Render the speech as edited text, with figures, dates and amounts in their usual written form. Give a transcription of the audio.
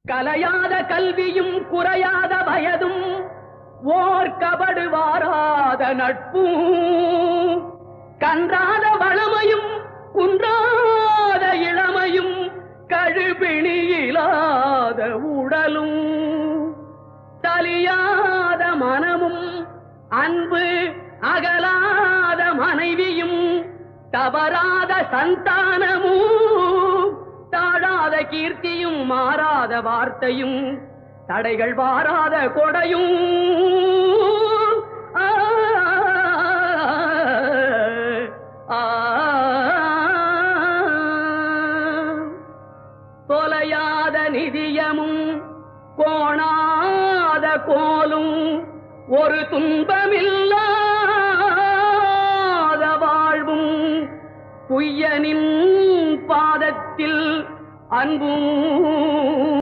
கலையாத கல்வியும் குறையாத வயதும் ஓர் கபடு வாராத நட்பும் கன்றாத வளமையும் குன்றாத இளமையும் கழுபிணியிலாத உடலும் தலியாத மனமும் அன்பு அகலாத மனைவியும் தவறாத சந்தானமும் தாழாத கீர்த்தியும் மாறாத வார்த்தையும் தடைகள் வாராத கொடையும் தொலையாத நிதியமும் கோணாத கோலும் ஒரு துன்பமில்லாத வாழ்வும் குய்யனின் பாதத்தில் அன்பும்